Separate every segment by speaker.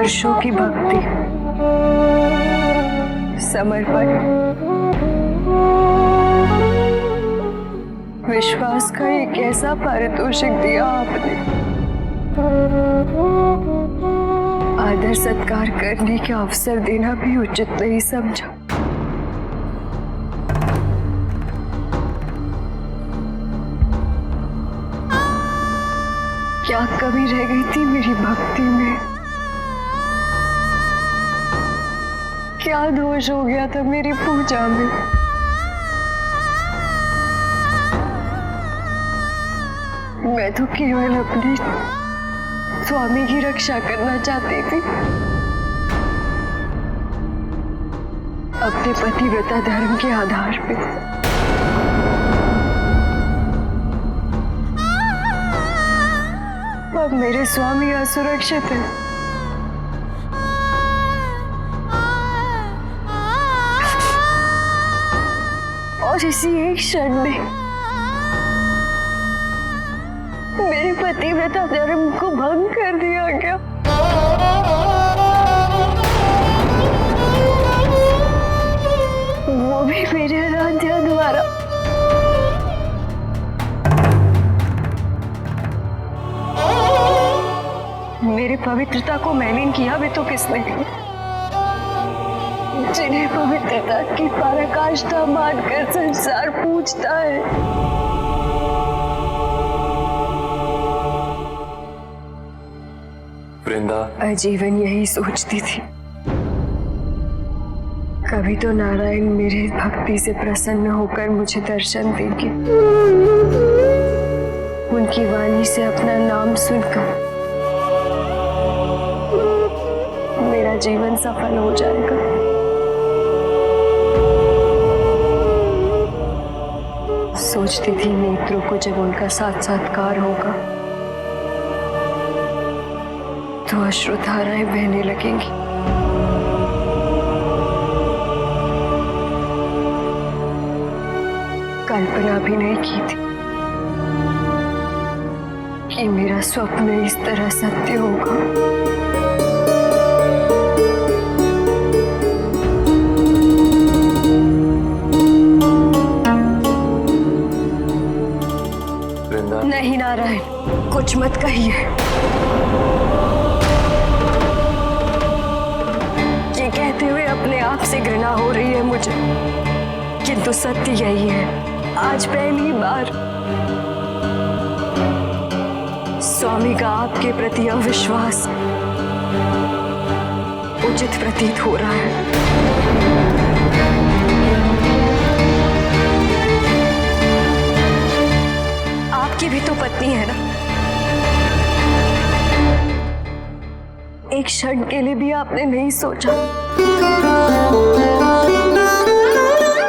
Speaker 1: पुरुषों की भक्ति, समर्पण, विश्वास का एक ऐसा पारितोषिक दिया आपने, आदर सत्कार करने का अवसर देना भी उचित नहीं समझा। क्या कमी रह गई थी मेरी भक्ति में? क्या दोष हो गया था मेरी पूजा में? मैं तो केवल अपने स्वामी की रक्षा करना चाहती थी, अपने पतिव्रता धर्म के आधार पे। अब मेरे स्वामी असुरक्षित हैं। और इसी एक क्षण में मेरे पतिव्रता धर्म को भंग कर दिया गया। वो भी मेरे आराध्या द्वारा। मेरी पवित्रता को मलिन किया भी तो किसने? जिन्हें पवित्रता की पराकाष्ठा मानकर संसार पूछता है।
Speaker 2: वृंदा
Speaker 1: आजीवन यही सोचती थी, कभी तो नारायण मेरे भक्ति से प्रसन्न होकर मुझे दर्शन देंगे, उनकी वाणी से अपना नाम सुनकर मेरा जीवन सफल हो जाएगा। सोचती थी नेत्रों को जब उनका साक्षात्कार होगा तो अश्रुधाराएं बहने लगेंगी। कल्पना भी नहीं की थी कि मेरा स्वप्न इस तरह सत्य होगा। नहीं नारायण, कुछ मत कहिए। ये कहते हुए अपने आप से घृणा हो रही है मुझे, किंतु सत्य यही है। आज पहली बार स्वामी का आपके प्रति अविश्वास उचित प्रतीत हो रहा है। आपकी भी तो पत्नी है ना? एक क्षण के लिए भी आपने नहीं सोचा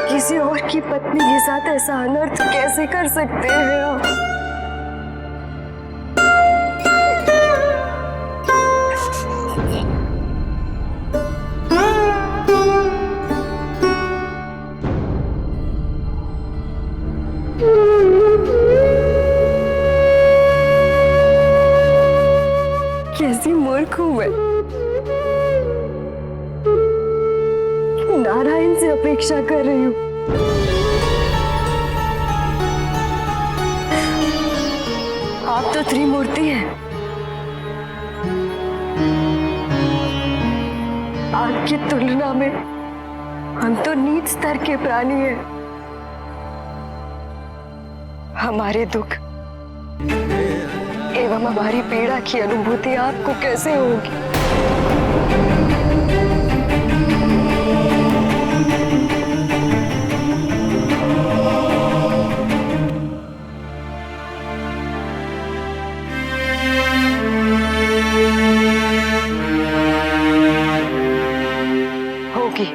Speaker 1: किसी और की पत्नी के साथ ऐसा अनर्थ कैसे कर सकते हैं आप? कैसी मूर्ख हूं मैं, नारायण से अपेक्षा कर रही हूं। आप तो त्रिमूर्ति हैं, आपकी तुलना में हम तो नीच स्तर के प्राणी हैं। हमारे दुख एवं हमारी पीड़ा की अनुभूति आपको कैसे होगी? होगी।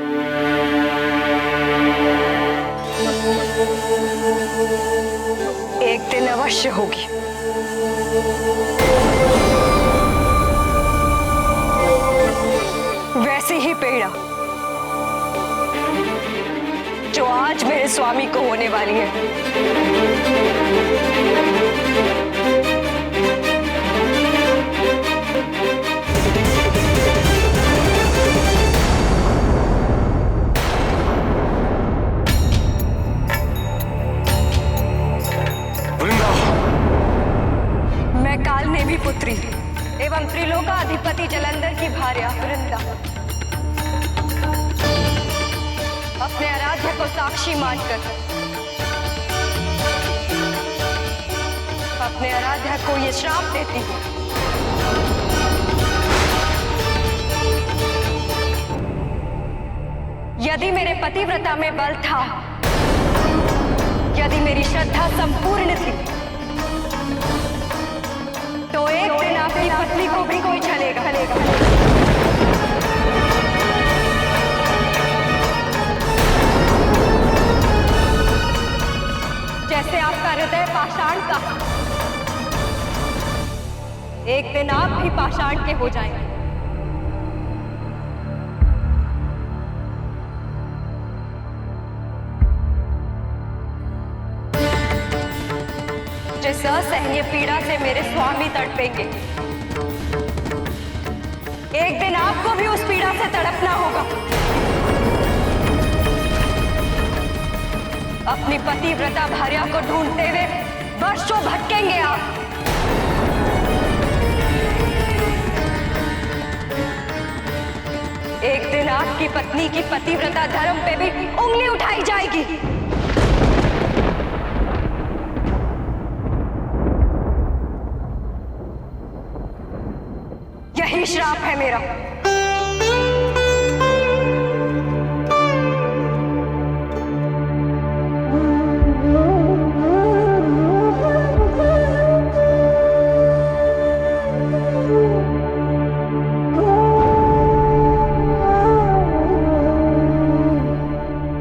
Speaker 1: एक दिन अवश्य होगी। वैसी ही पीड़ा जो आज मेरे स्वामी को होने वाली है। एवं त्रिलोकाधिपति जलंधर की भार्या वृंदा अपने आराध्य को साक्षी मानकर अपने आराध्य को ये श्राप देती हूँ। यदि मेरे पतिव्रता में बल था, यदि मेरी श्रद्धा संपूर्ण थी, तो एक दिन आपकी पत्नी को भी कोई छलेगा। जैसे आपका हृदय पाषाण का, एक दिन आप भी पाषाण के हो जाएंगे। जिस असहनीय पीड़ा से मेरे स्वामी तड़पेंगे, एक दिन आपको भी उस पीड़ा से तड़पना होगा। अपनी पतिव्रता भार्या को ढूंढते हुए वर्षों भटकेंगे आप। एक दिन आपकी पत्नी की पतिव्रता धर्म पे भी उंगली उठाई जाएगी। यही श्राप है मेरा।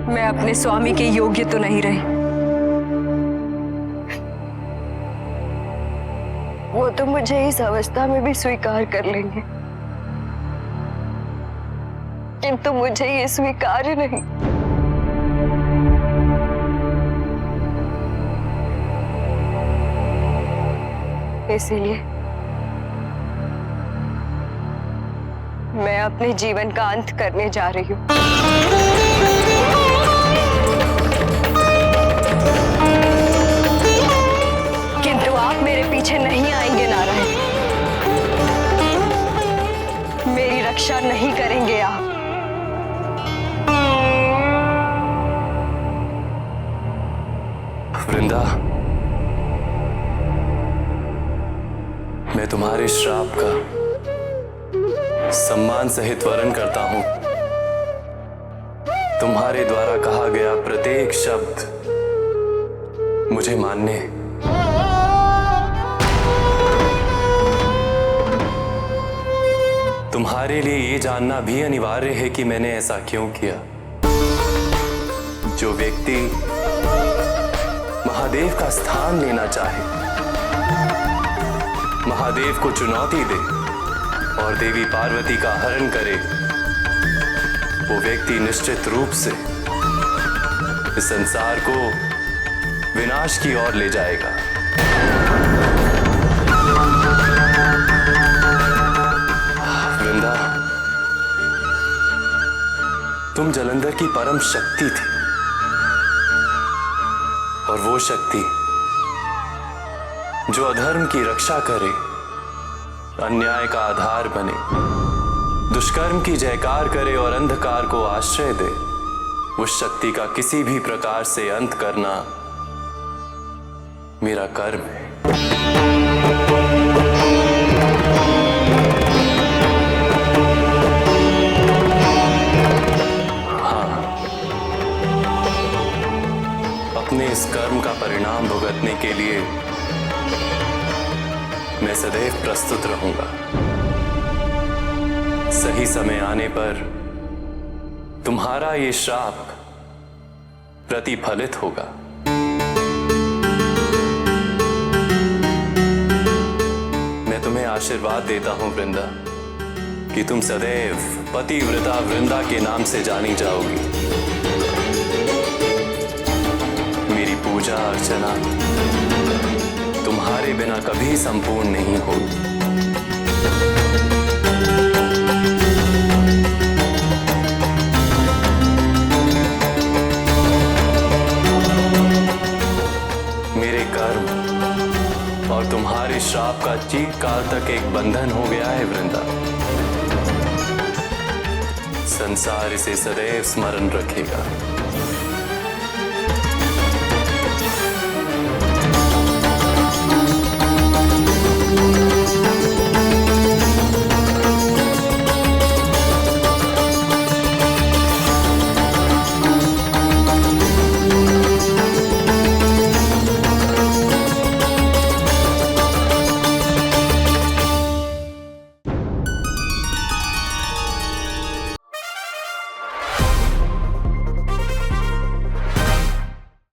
Speaker 1: मैं अपने स्वामी के योग्य तो नहीं रही। वो तो मुझे इस अवस्था में भी स्वीकार कर लेंगे, किंतु मुझे ये स्वीकार्य नहीं। इसीलिए मैं अपने जीवन का अंत करने जा रही हूँ। किंतु आप मेरे पीछे नहीं आएंगे नारायण। मेरी रक्षा नहीं करेंगे आप।
Speaker 2: वृंदा, मैं तुम्हारे श्राप का सम्मान सहित वरण करता हूं। तुम्हारे द्वारा कहा गया प्रत्येक शब्द मुझे मान्य है। तुम्हारे लिए ये जानना भी अनिवार्य है कि मैंने ऐसा क्यों किया। जो व्यक्ति महादेव का स्थान लेना चाहे, महादेव को चुनौती दे और देवी पार्वती का हरण करे, वो व्यक्ति निश्चित रूप से इस संसार को विनाश की ओर ले जाएगा। वृंदा, तुम जलंधर की परम शक्ति थी और वो शक्ति जो अधर्म की रक्षा करे, अन्याय का आधार बने, दुष्कर्म की जयकार करे और अंधकार को आश्रय दे, उस शक्ति का किसी भी प्रकार से अंत करना मेरा कर्म है। अपने इस कर्म का परिणाम भुगतने के लिए मैं सदैव प्रस्तुत रहूंगा। सही समय आने पर तुम्हारा ये श्राप प्रतिफलित होगा। मैं तुम्हें आशीर्वाद देता हूं वृंदा कि तुम सदैव पतिव्रता वृंदा के नाम से जानी जाओगी। मेरी पूजा अर्चना तुम्हारे बिना कभी संपूर्ण नहीं होगी। मेरे कर्म और तुम्हारे श्राप का चिरकाल तक एक बंधन हो गया है वृंदा। संसार इसे सदैव स्मरण रखेगा।